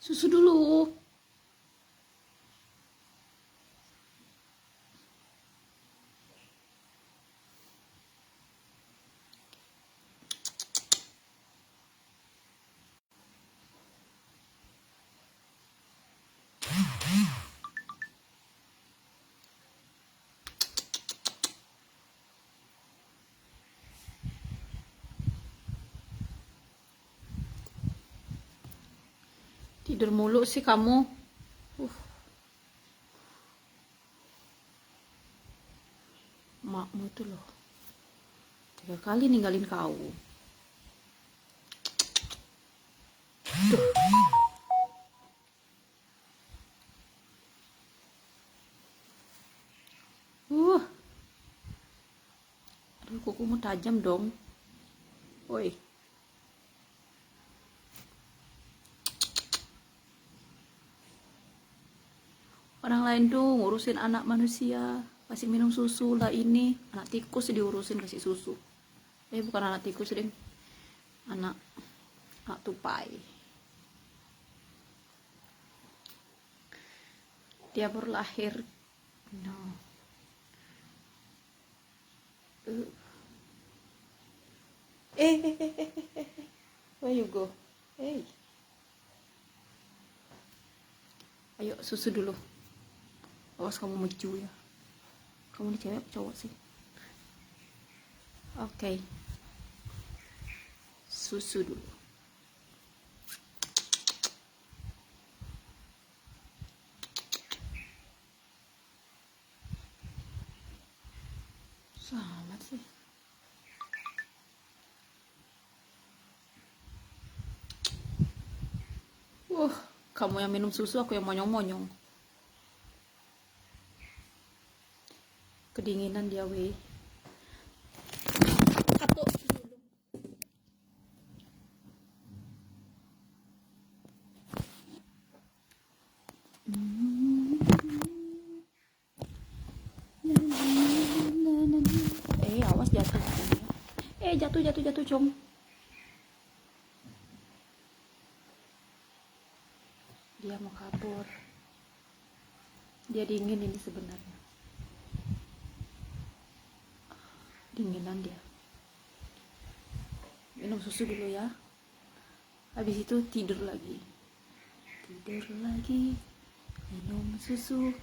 Susu dulu. Tidur mulu sih kamu. Makmu tuh loh. 3 kali ninggalin kau. Tuh. Aduh, kukumu tajam dong. Woi. Orang lain tuh ngurusin anak manusia, kasih minum susu lah ini. Anak tikus diurusin kasih susu. Bukan anak tikus deh. Anak tupai. Dia baru lahir. No. Where you go? Hey. Ayo susu dulu. Awas kamu meju ya. Kamu ini cewek cowok sih? Oke. Susu dulu. Selamat sih. Kamu yang minum susu, aku yang monyong-monyong. Kedinginan dia, weh. Satu dulu. Awas jatuh. Jatuh, Cong. Dia mau kabur. Dia dingin ini sebenarnya. Dinginan dia. Minum susu dulu ya. Habis itu tidur lagi. Minum susu.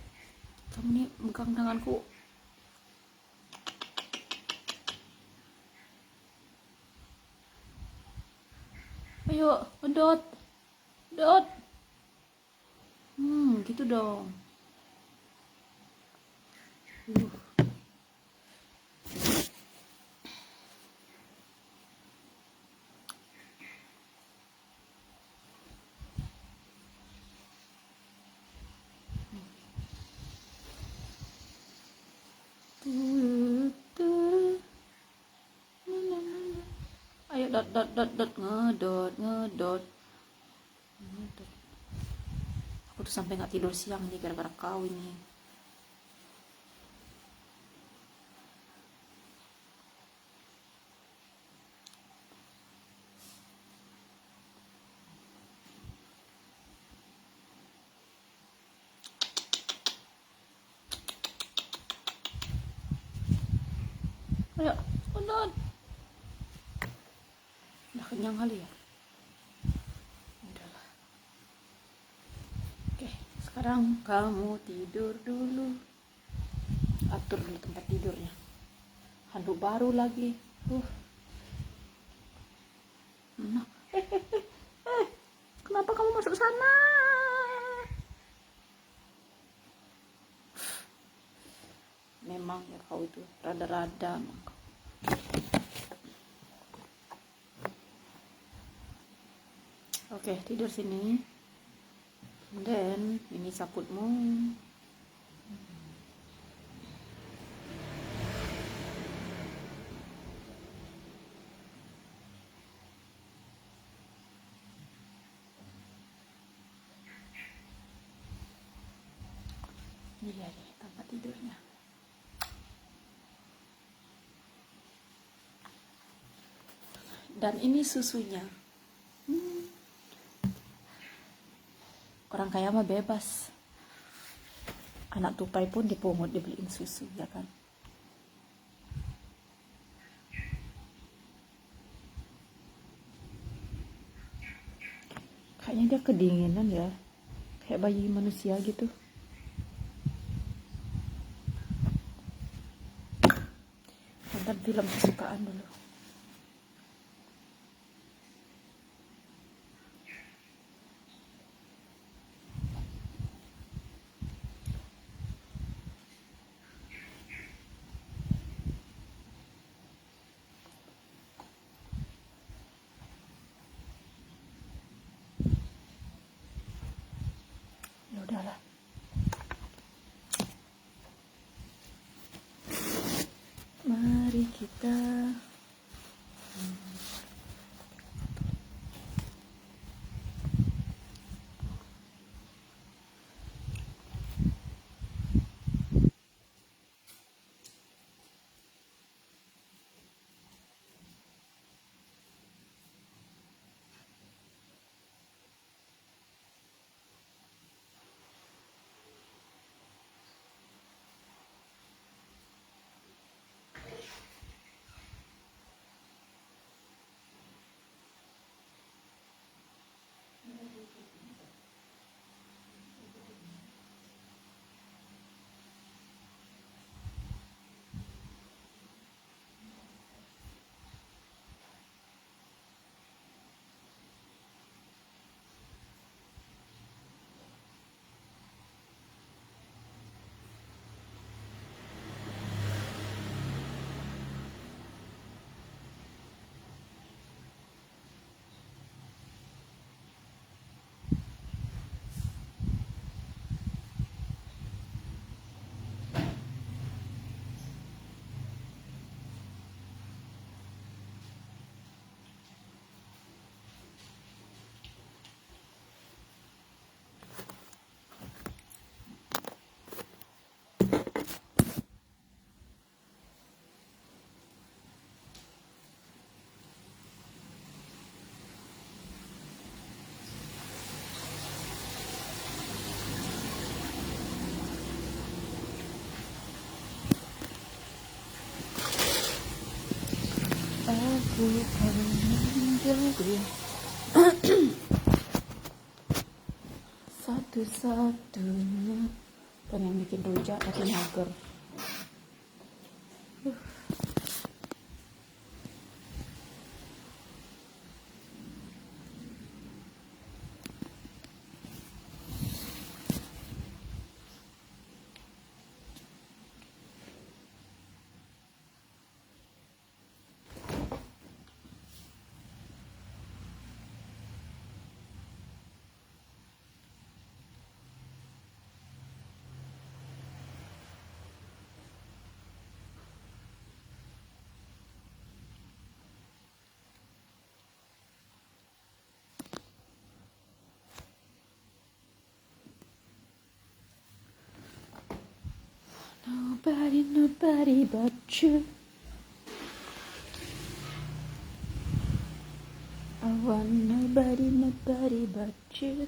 Kamu nih megang tanganku. Ayo, Dot. Gitu dong. Ayo ngedot. Aku tuh sampai nggak tidur siang nih gara-gara kau ini. Ayo, Dot. Udah kenyang kali ya? Udahlah. Oke, sekarang kamu tidur dulu. Atur dulu tempat tidurnya. Handuk baru lagi. Nah. Kenapa kamu masuk sana? Memang ya kau itu rada-rada. Oke, tidur sini. Dan ini saputmu. Ini dia deh tempat tidurnya. Dan ini susunya. Orang kaya mah bebas. Anak tupai pun dipungut, dibeliin susu, ya kan? Kayaknya dia kedinginan ya, kayak bayi manusia gitu. Nonton film kesukaan dulu. Ya udahlah. Mari kita aku akan menjadi satu-satunya. Pengen bikin rujak tapi mager. Nobody but you. I want nobody but you.